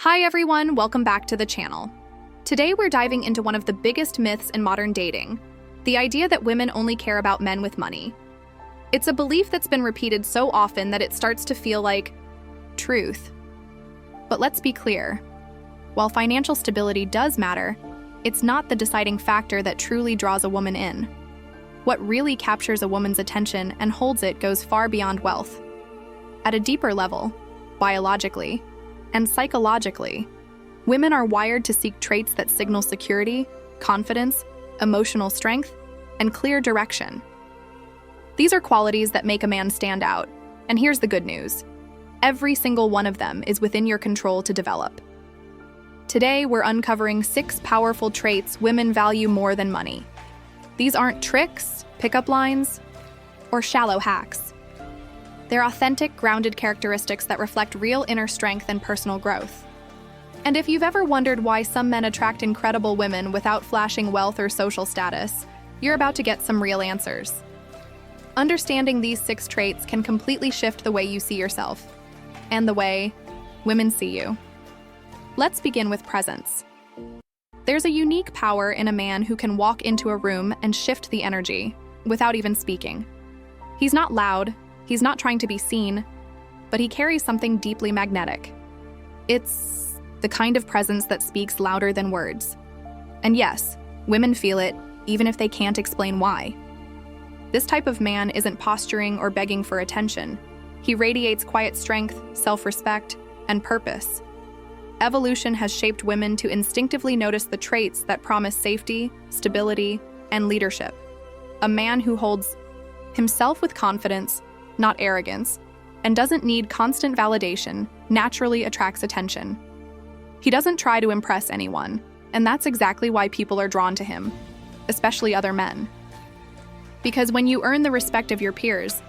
Hi everyone, welcome back to the channel. Today we're diving into one of the biggest myths in modern dating, the idea that women only care about men with money. It's a belief that's been repeated so often that it starts to feel like truth. But let's be clear, while financial stability does matter, it's not the deciding factor that truly draws a woman in. What really captures a woman's attention and holds it goes far beyond wealth. At a deeper level, biologically, and psychologically, women are wired to seek traits that signal security, confidence, emotional strength, and clear direction. These are qualities that make a man stand out, and here's the good news. Every single one of them is within your control to develop. Today, we're uncovering 6 powerful traits women value more than money. These aren't tricks, pickup lines, or shallow hacks. They're authentic, grounded characteristics that reflect real inner strength and personal growth. And if you've ever wondered why some men attract incredible women without flashing wealth or social status, you're about to get some real answers. Understanding these 6 traits can completely shift the way you see yourself, and the way women see you. Let's begin with presence. There's a unique power in a man who can walk into a room and shift the energy without even speaking. He's not loud, he's not trying to be seen, but he carries something deeply magnetic. It's the kind of presence that speaks louder than words. And yes, women feel it, even if they can't explain why. This type of man isn't posturing or begging for attention. He radiates quiet strength, self-respect, and purpose. Evolution has shaped women to instinctively notice the traits that promise safety, stability, and leadership. A man who holds himself with confidence, not arrogance, and doesn't need constant validation naturally attracts attention. He doesn't try to impress anyone, and that's exactly why people are drawn to him, especially other men. Because when you earn the respect of your peers,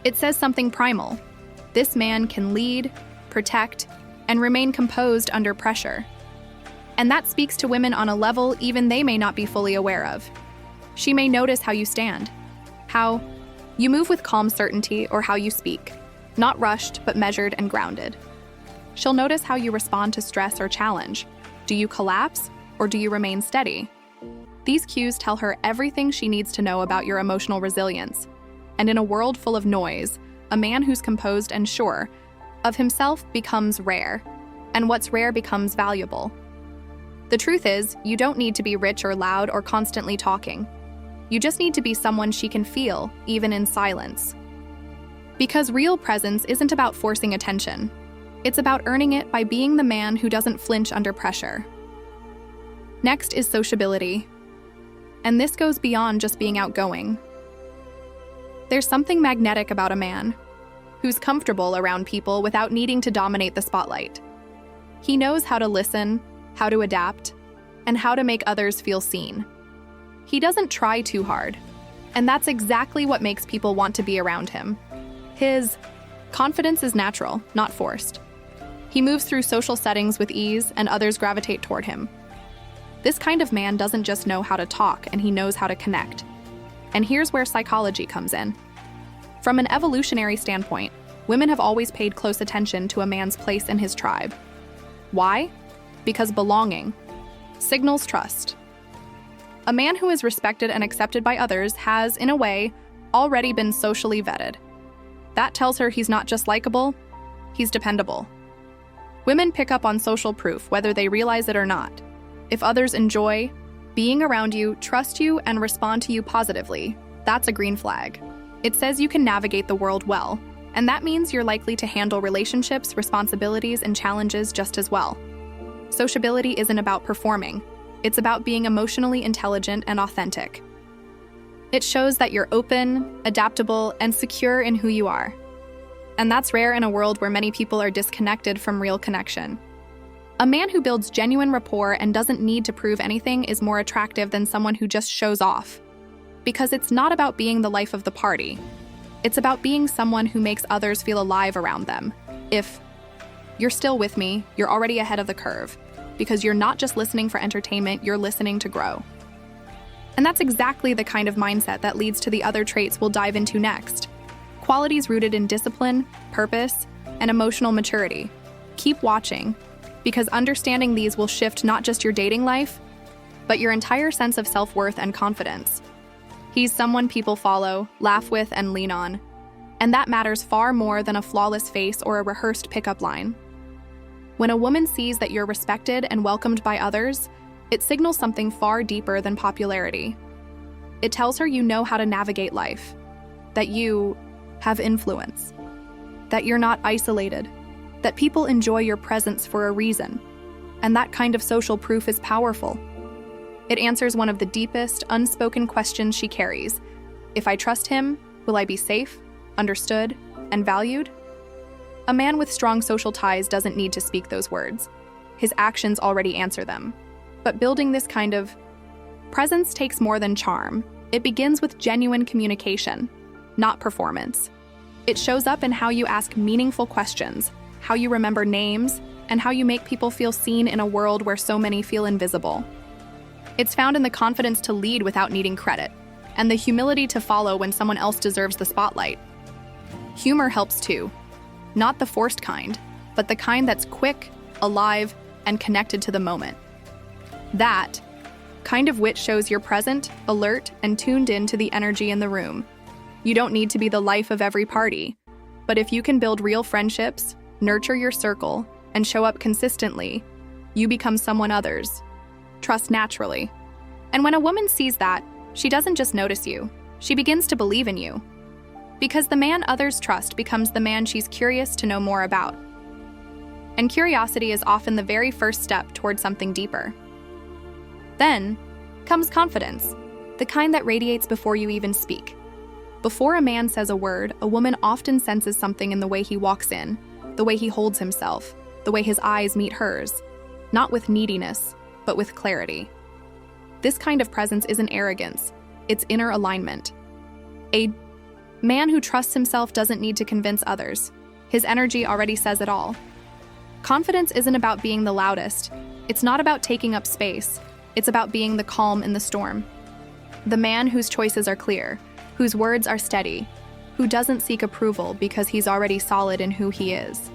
it says something primal. This man can lead, protect, and remain composed under pressure. And that speaks to women on a level even they may not be fully aware of. She may notice how you stand, how you move with calm certainty, or how you speak, not rushed but measured and grounded. She'll notice how you respond to stress or challenge. Do you collapse, or do you remain steady? These cues tell her everything she needs to know about your emotional resilience. And in a world full of noise, a man who's composed and sure of himself becomes rare, and what's rare becomes valuable. The truth is, you don't need to be rich or loud or constantly talking. You just need to be someone she can feel, even in silence. Because real presence isn't about forcing attention. It's about earning it by being the man who doesn't flinch under pressure. Next is sociability. And this goes beyond just being outgoing. There's something magnetic about a man who's comfortable around people without needing to dominate the spotlight. He knows how to listen, how to adapt, and how to make others feel seen. He doesn't try too hard, and that's exactly what makes people want to be around him. His confidence is natural, not forced. He moves through social settings with ease, and others gravitate toward him. This kind of man doesn't just know how to talk, and he knows how to connect. And here's where psychology comes in. From an evolutionary standpoint, women have always paid close attention to a man's place in his tribe. Why? Because belonging signals trust. A man who is respected and accepted by others has, in a way, already been socially vetted. That tells her he's not just likable, he's dependable. Women pick up on social proof, whether they realize it or not. If others enjoy being around you, trust you, and respond to you positively, that's a green flag. It says you can navigate the world well, and that means you're likely to handle relationships, responsibilities, and challenges just as well. Sociability isn't about performing. It's about being emotionally intelligent and authentic. It shows that you're open, adaptable, and secure in who you are. And that's rare in a world where many people are disconnected from real connection. A man who builds genuine rapport and doesn't need to prove anything is more attractive than someone who just shows off. Because it's not about being the life of the party. It's about being someone who makes others feel alive around them. If you're still with me, you're already ahead of the curve. Because you're not just listening for entertainment, you're listening to grow. And that's exactly the kind of mindset that leads to the other traits we'll dive into next. Qualities rooted in discipline, purpose, and emotional maturity. Keep watching, because understanding these will shift not just your dating life, but your entire sense of self-worth and confidence. He's someone people follow, laugh with, and lean on. And that matters far more than a flawless face or a rehearsed pickup line. When a woman sees that you're respected and welcomed by others, it signals something far deeper than popularity. It tells her you know how to navigate life, that you have influence, that you're not isolated, that people enjoy your presence for a reason, and that kind of social proof is powerful. It answers one of the deepest, unspoken questions she carries. If I trust him, will I be safe, understood, and valued? A man with strong social ties doesn't need to speak those words. His actions already answer them. But building this kind of presence takes more than charm. It begins with genuine communication, not performance. It shows up in how you ask meaningful questions, how you remember names, and how you make people feel seen in a world where so many feel invisible. It's found in the confidence to lead without needing credit, and the humility to follow when someone else deserves the spotlight. Humor helps too. Not the forced kind, but the kind that's quick, alive, and connected to the moment. That kind of wit shows you're present, alert, and tuned in to the energy in the room. You don't need to be the life of every party, but if you can build real friendships, nurture your circle, and show up consistently, you become someone others trust naturally. And when a woman sees that, she doesn't just notice you, she begins to believe in you. Because the man others trust becomes the man she's curious to know more about. And curiosity is often the very first step toward something deeper. Then comes confidence, the kind that radiates before you even speak. Before a man says a word, a woman often senses something in the way he walks in, the way he holds himself, the way his eyes meet hers, not with neediness, but with clarity. This kind of presence isn't arrogance, it's inner alignment. A man who trusts himself doesn't need to convince others. His energy already says it all. Confidence isn't about being the loudest. It's not about taking up space. It's about being the calm in the storm. The man whose choices are clear, whose words are steady, who doesn't seek approval because he's already solid in who he is.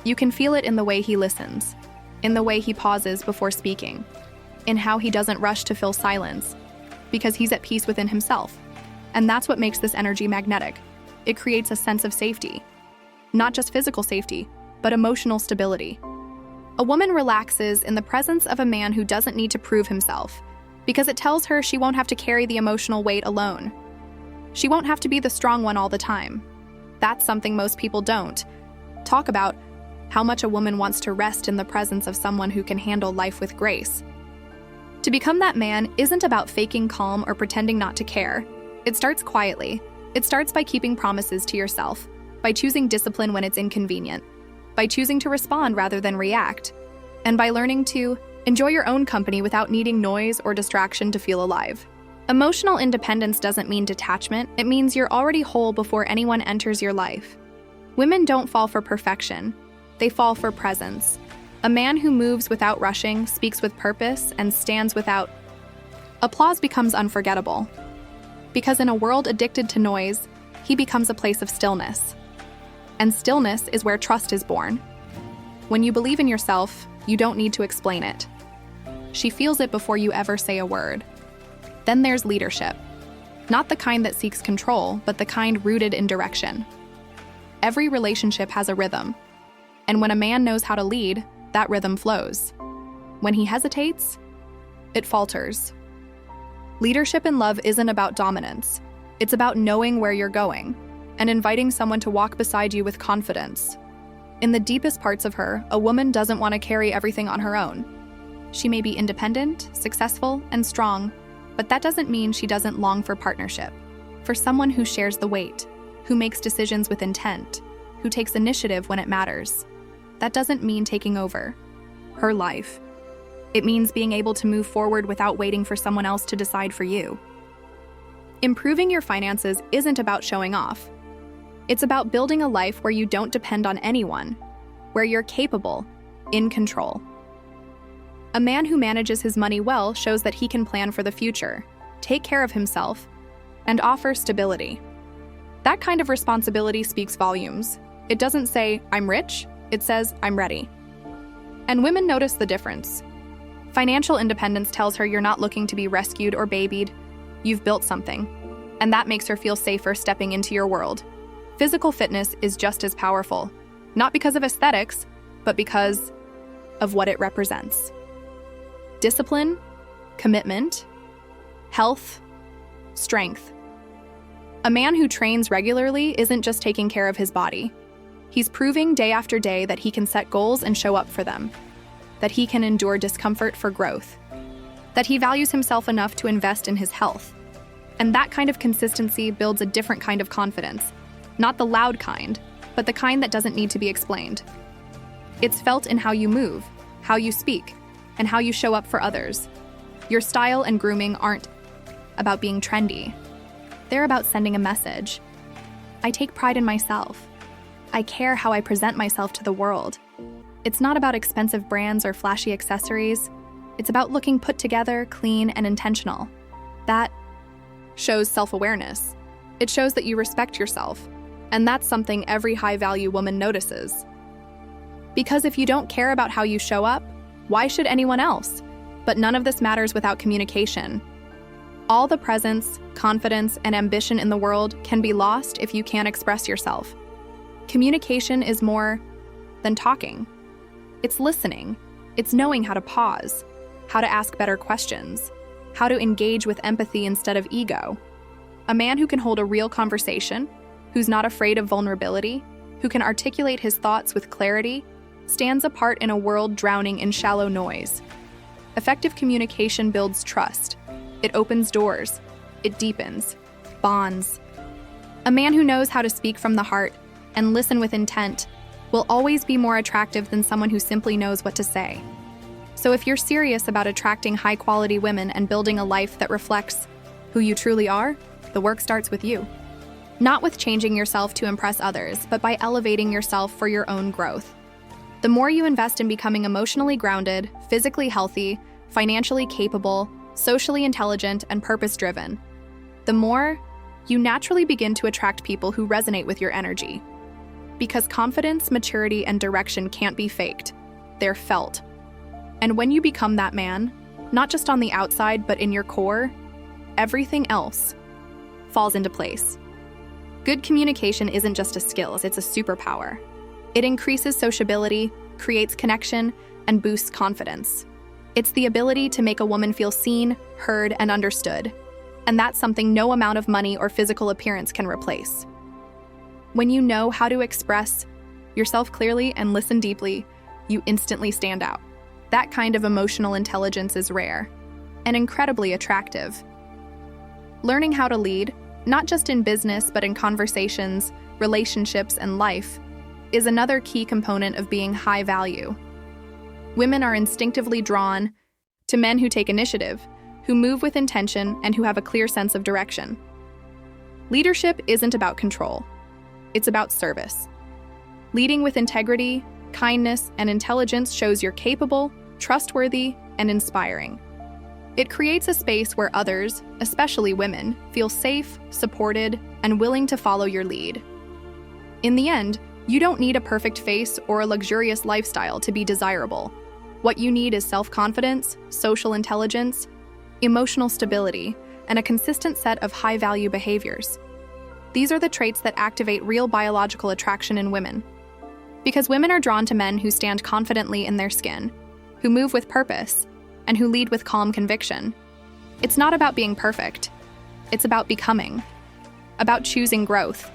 You can feel it in the way he listens, in the way he pauses before speaking, in how he doesn't rush to fill silence, because he's at peace within himself. And that's what makes this energy magnetic. It creates a sense of safety. Not just physical safety, but emotional stability. A woman relaxes in the presence of a man who doesn't need to prove himself, because it tells her she won't have to carry the emotional weight alone. She won't have to be the strong one all the time. That's something most people don't talk about, how much a woman wants to rest in the presence of someone who can handle life with grace. To become that man isn't about faking calm or pretending not to care. It starts quietly. It starts by keeping promises to yourself, by choosing discipline when it's inconvenient, by choosing to respond rather than react, and by learning to enjoy your own company without needing noise or distraction to feel alive. Emotional independence doesn't mean detachment. It means you're already whole before anyone enters your life. Women don't fall for perfection. They fall for presence. A man who moves without rushing, speaks with purpose, and stands without applause becomes unforgettable. Because in a world addicted to noise, he becomes a place of stillness. And stillness is where trust is born. When you believe in yourself, you don't need to explain it. She feels it before you ever say a word. Then there's leadership. Not the kind that seeks control, but the kind rooted in direction. Every relationship has a rhythm. And when a man knows how to lead, that rhythm flows. When he hesitates, it falters. Leadership in love isn't about dominance. It's about knowing where you're going and inviting someone to walk beside you with confidence. In the deepest parts of her, a woman doesn't want to carry everything on her own. She may be independent, successful, and strong, but that doesn't mean she doesn't long for partnership, for someone who shares the weight, who makes decisions with intent, who takes initiative when it matters. That doesn't mean taking over her life. It means being able to move forward without waiting for someone else to decide for you. Improving your finances isn't about showing off. It's about building a life where you don't depend on anyone, where you're capable, in control. A man who manages his money well shows that he can plan for the future, take care of himself, and offer stability. That kind of responsibility speaks volumes. It doesn't say, "I'm rich," it says, "I'm ready." And women notice the difference. Financial independence tells her you're not looking to be rescued or babied. You've built something, and that makes her feel safer stepping into your world. Physical fitness is just as powerful, not because of aesthetics, but because of what it represents. Discipline, commitment, health, strength. A man who trains regularly isn't just taking care of his body. He's proving day after day that he can set goals and show up for them, that he can endure discomfort for growth, that he values himself enough to invest in his health. And that kind of consistency builds a different kind of confidence, not the loud kind, but the kind that doesn't need to be explained. It's felt in how you move, how you speak, and how you show up for others. Your style and grooming aren't about being trendy. They're about sending a message. I take pride in myself. I care how I present myself to the world. It's not about expensive brands or flashy accessories. It's about looking put together, clean, and intentional. That shows self-awareness. It shows that you respect yourself, and that's something every high-value woman notices. Because if you don't care about how you show up, why should anyone else? But none of this matters without communication. All the presence, confidence, and ambition in the world can be lost if you can't express yourself. Communication is more than talking. It's listening. It's knowing how to pause, how to ask better questions, how to engage with empathy instead of ego. A man who can hold a real conversation, who's not afraid of vulnerability, who can articulate his thoughts with clarity, stands apart in a world drowning in shallow noise. Effective communication builds trust. It opens doors. It deepens, bonds. A man who knows how to speak from the heart and listen with intent will always be more attractive than someone who simply knows what to say. So if you're serious about attracting high-quality women and building a life that reflects who you truly are, the work starts with you. Not with changing yourself to impress others, but by elevating yourself for your own growth. The more you invest in becoming emotionally grounded, physically healthy, financially capable, socially intelligent, and purpose-driven, the more you naturally begin to attract people who resonate with your energy. Because confidence, maturity, and direction can't be faked. They're felt. And when you become that man, not just on the outside, but in your core, everything else falls into place. Good communication isn't just a skill, it's a superpower. It increases sociability, creates connection, and boosts confidence. It's the ability to make a woman feel seen, heard, and understood. And that's something no amount of money or physical appearance can replace. When you know how to express yourself clearly and listen deeply, you instantly stand out. That kind of emotional intelligence is rare and incredibly attractive. Learning how to lead, not just in business but in conversations, relationships, and life, is another key component of being high value. Women are instinctively drawn to men who take initiative, who move with intention, and who have a clear sense of direction. Leadership isn't about control. It's about service. Leading with integrity, kindness, and intelligence shows you're capable, trustworthy, and inspiring. It creates a space where others, especially women, feel safe, supported, and willing to follow your lead. In the end, you don't need a perfect face or a luxurious lifestyle to be desirable. What you need is self-confidence, social intelligence, emotional stability, and a consistent set of high-value behaviors. These are the traits that activate real biological attraction in women. Because women are drawn to men who stand confidently in their skin, who move with purpose, and who lead with calm conviction. It's not about being perfect. It's about becoming. About choosing growth.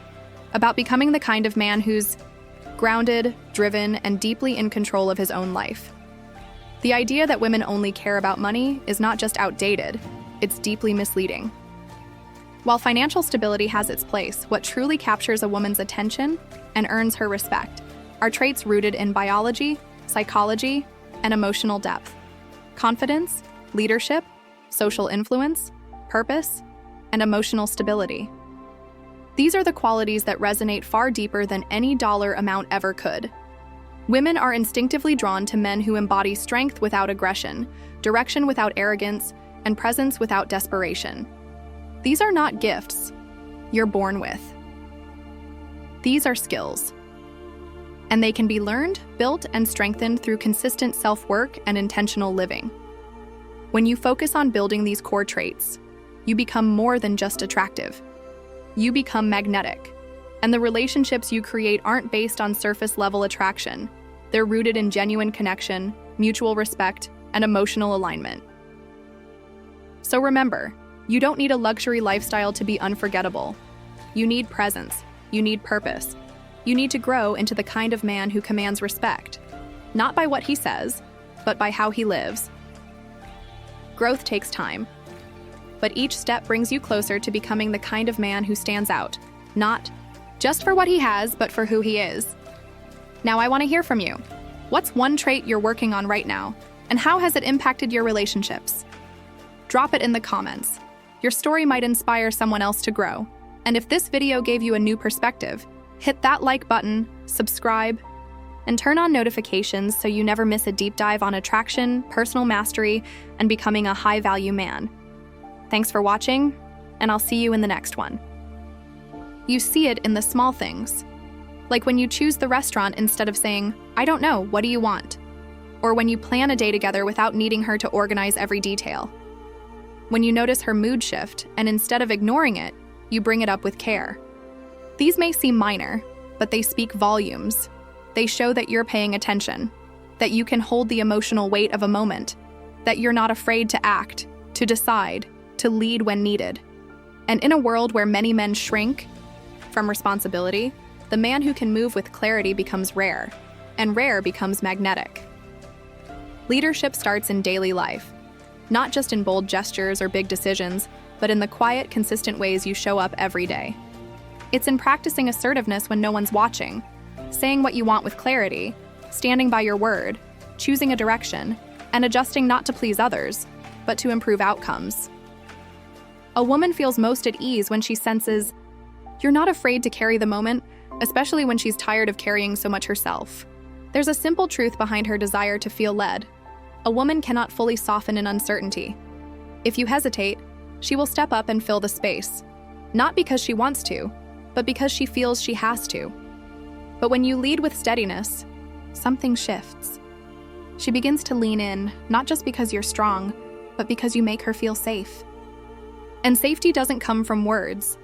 About becoming the kind of man who's grounded, driven, and deeply in control of his own life. The idea that women only care about money is not just outdated, it's deeply misleading. While financial stability has its place, what truly captures a woman's attention and earns her respect are traits rooted in biology, psychology, and emotional depth. Confidence, leadership, social influence, purpose, and emotional stability. These are the qualities that resonate far deeper than any dollar amount ever could. Women are instinctively drawn to men who embody strength without aggression, direction without arrogance, and presence without desperation. These are not gifts you're born with. These are skills. and they can be learned, built, and strengthened through consistent self-work and intentional living. When you focus on building these core traits, you become more than just attractive. You become magnetic, and the relationships you create aren't based on surface-level attraction. They're rooted in genuine connection, mutual respect, and emotional alignment. So remember, you don't need a luxury lifestyle to be unforgettable. You need presence. You need purpose. You need to grow into the kind of man who commands respect, not by what he says, but by how he lives. Growth takes time, but each step brings you closer to becoming the kind of man who stands out, not just for what he has, but for who he is. Now I want to hear from you. What's one trait you're working on right now, and how has it impacted your relationships? Drop it in the comments. Your story might inspire someone else to grow. And if this video gave you a new perspective, hit that like button, subscribe, and turn on notifications so you never miss a deep dive on attraction, personal mastery, and becoming a high-value man. Thanks for watching, and I'll see you in the next one. You see it in the small things. Like when you choose the restaurant instead of saying, "I don't know, what do you want?" Or when you plan a day together without needing her to organize every detail. When you notice her mood shift, and instead of ignoring it, you bring it up with care. These may seem minor, but they speak volumes. They show that you're paying attention, that you can hold the emotional weight of a moment, that you're not afraid to act, to decide, to lead when needed. And in a world where many men shrink from responsibility, the man who can move with clarity becomes rare, and rare becomes magnetic. Leadership starts in daily life, not just in bold gestures or big decisions, but in the quiet, consistent ways you show up every day. It's in practicing assertiveness when no one's watching, saying what you want with clarity, standing by your word, choosing a direction, and adjusting not to please others, but to improve outcomes. A woman feels most at ease when she senses you're not afraid to carry the moment, especially when she's tired of carrying so much herself. There's a simple truth behind her desire to feel led. A woman cannot fully soften in uncertainty. If you hesitate, she will step up and fill the space, not because she wants to, but because she feels she has to. But when you lead with steadiness, something shifts. She begins to lean in, not just because you're strong, but because you make her feel safe. And safety doesn't come from words.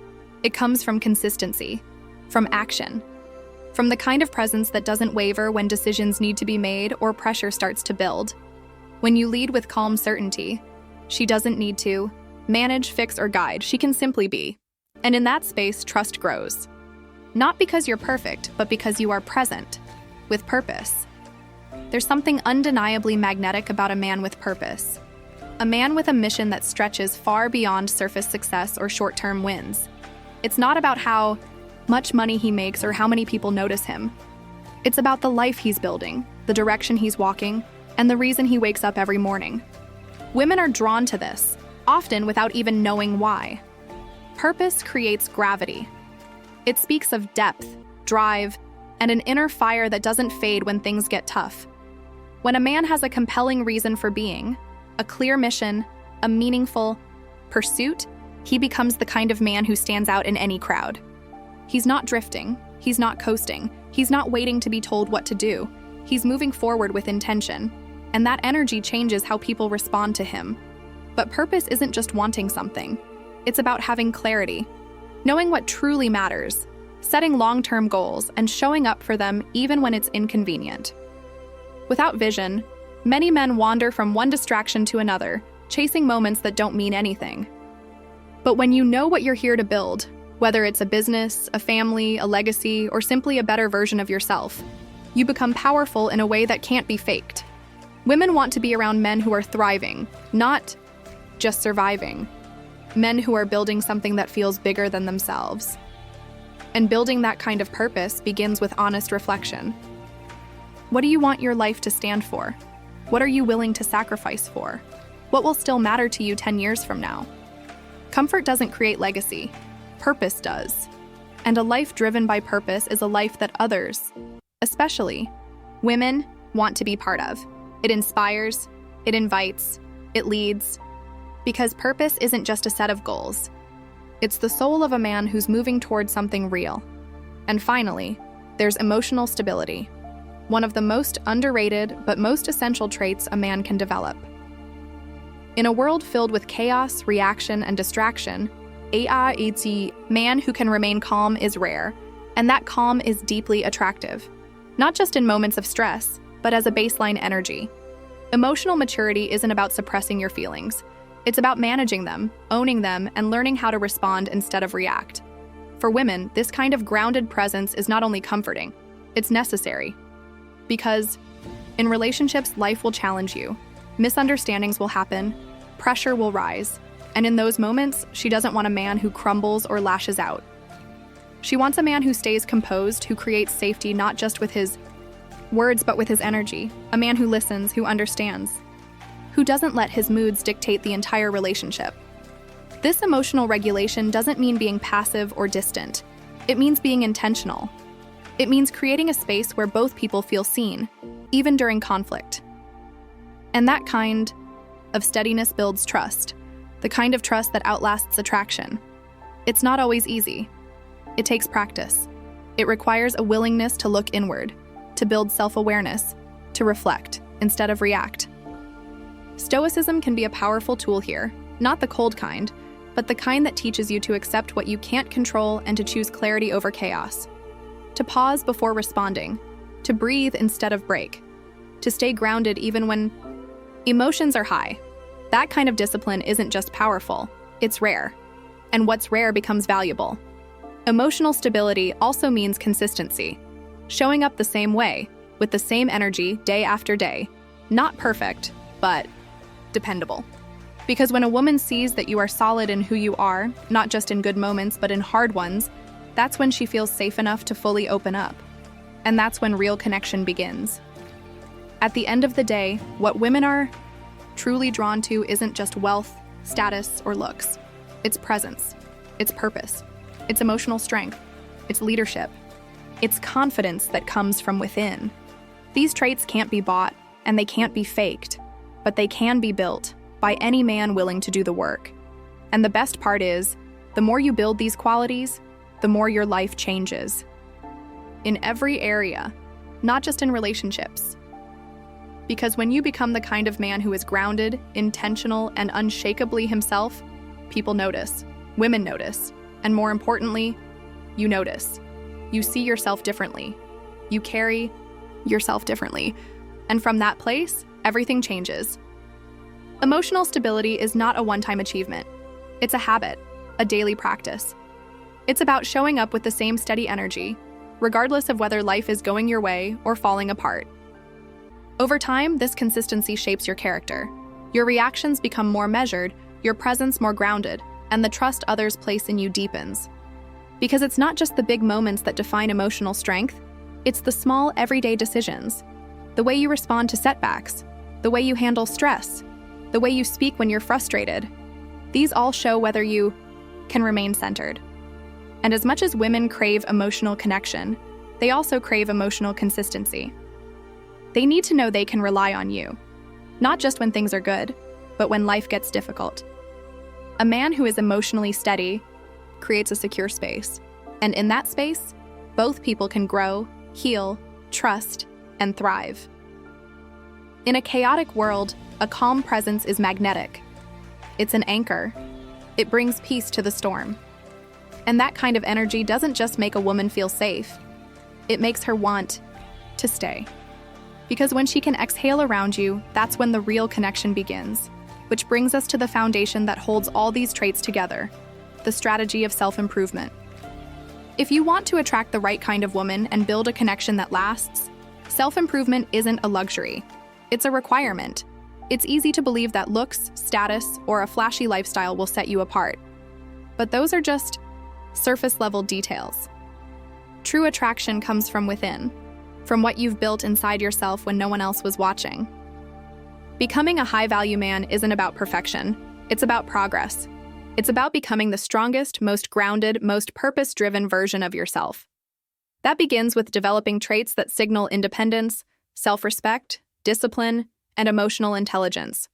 It comes from consistency, from action, from the kind of presence that doesn't waver when decisions need to be made or pressure starts to build. When you lead with calm certainty, she doesn't need to manage, fix, or guide. She can simply be. And in that space, trust grows. Not because you're perfect, but because you are present, with purpose. There's something undeniably magnetic about a man with purpose. A man with a mission that stretches far beyond surface success or short-term wins. It's not about how much money he makes or how many people notice him. It's about the life he's building, the direction he's walking, and the reason he wakes up every morning. Women are drawn to this, often without even knowing why. Purpose creates gravity. It speaks of depth, drive, and an inner fire that doesn't fade when things get tough. When a man has a compelling reason for being, a clear mission, a meaningful pursuit, he becomes the kind of man who stands out in any crowd. He's not drifting, he's not coasting, he's not waiting to be told what to do. He's moving forward with intention, and that energy changes how people respond to him. But purpose isn't just wanting something. It's about having clarity, knowing what truly matters, setting long-term goals, and showing up for them even when it's inconvenient. Without vision, many men wander from one distraction to another, chasing moments that don't mean anything. But when you know what you're here to build, whether it's a business, a family, a legacy, or simply a better version of yourself, you become powerful in a way that can't be faked. Women want to be around men who are thriving, not just surviving. Men who are building something that feels bigger than themselves. And building that kind of purpose begins with honest reflection. What do you want your life to stand for? What are you willing to sacrifice for? What will still matter to you 10 years from now? Comfort doesn't create legacy. Purpose does. And a life driven by purpose is a life that others, especially women, want to be part of. It inspires, it invites, it leads. Because purpose isn't just a set of goals. It's the soul of a man who's moving towards something real. And finally, there's emotional stability. one of the most underrated but most essential traits a man can develop. In a world filled with chaos, reaction, and distraction, a man who can remain calm is rare, and that calm is deeply attractive, not just in moments of stress, but as a baseline energy. Emotional maturity isn't about suppressing your feelings. It's about managing them, owning them, and learning how to respond instead of react. For women, this kind of grounded presence is not only comforting, it's necessary. Because in relationships, life will challenge you. Misunderstandings will happen, pressure will rise, and in those moments, she doesn't want a man who crumbles or lashes out. She wants a man who stays composed, who creates safety not just with his words but with his energy, a man who listens, who understands, who doesn't let his moods dictate the entire relationship. This emotional regulation doesn't mean being passive or distant. It means being intentional. It means creating a space where both people feel seen, even during conflict. And that kind of steadiness builds trust, the kind of trust that outlasts attraction. It's not always easy. It takes practice. It requires a willingness to look inward, to build self-awareness, to reflect instead of react. Stoicism can be a powerful tool here, not the cold kind, but the kind that teaches you to accept what you can't control and to choose clarity over chaos. To pause before responding, to breathe instead of break, to stay grounded even when emotions are high. That kind of discipline isn't just powerful, it's rare. And what's rare becomes valuable. Emotional stability also means consistency, showing up the same way, with the same energy day after day. Not perfect, but dependable. Because when a woman sees that you are solid in who you are, not just in good moments but in hard ones, that's when she feels safe enough to fully open up. And that's when real connection begins. At the end of the day, what women are truly drawn to isn't just wealth, status, or looks. It's presence, it's purpose, it's emotional strength, it's leadership, it's confidence that comes from within. These traits can't be bought, and they can't be faked, but they can be built by any man willing to do the work. And the best part is, the more you build these qualities, the more your life changes. In every area, not just in relationships. Because when you become the kind of man who is grounded, intentional, and unshakably himself, people notice, women notice, and more importantly, you notice. You see yourself differently. You carry yourself differently. And from that place, everything changes. Emotional stability is not a one-time achievement. It's a habit, a daily practice. It's about showing up with the same steady energy, regardless of whether life is going your way or falling apart. Over time, this consistency shapes your character. Your reactions become more measured, your presence more grounded, and the trust others place in you deepens. Because it's not just the big moments that define emotional strength, it's the small, everyday decisions. The way you respond to setbacks, the way you handle stress, the way you speak when you're frustrated. These all show whether you can remain centered. And as much as women crave emotional connection, they also crave emotional consistency. They need to know they can rely on you, not just when things are good, but when life gets difficult. A man who is emotionally steady creates a secure space, and in that space, both people can grow, heal, trust, and thrive. In a chaotic world, a calm presence is magnetic. It's an anchor. It brings peace to the storm. And that kind of energy doesn't just make a woman feel safe, it makes her want to stay. Because when she can exhale around you, that's when the real connection begins. Which brings us to the foundation that holds all these traits together, the strategy of self-improvement. If you want to attract the right kind of woman and build a connection that lasts, self-improvement isn't a luxury. It's a requirement. It's easy to believe that looks, status, or a flashy lifestyle will set you apart. But those are just surface-level details. True attraction comes from within, from what you've built inside yourself when no one else was watching. Becoming a high-value man isn't about perfection. It's about progress. It's about becoming the strongest, most grounded, most purpose-driven version of yourself. That begins with developing traits that signal independence, self-respect, discipline, and emotional intelligence.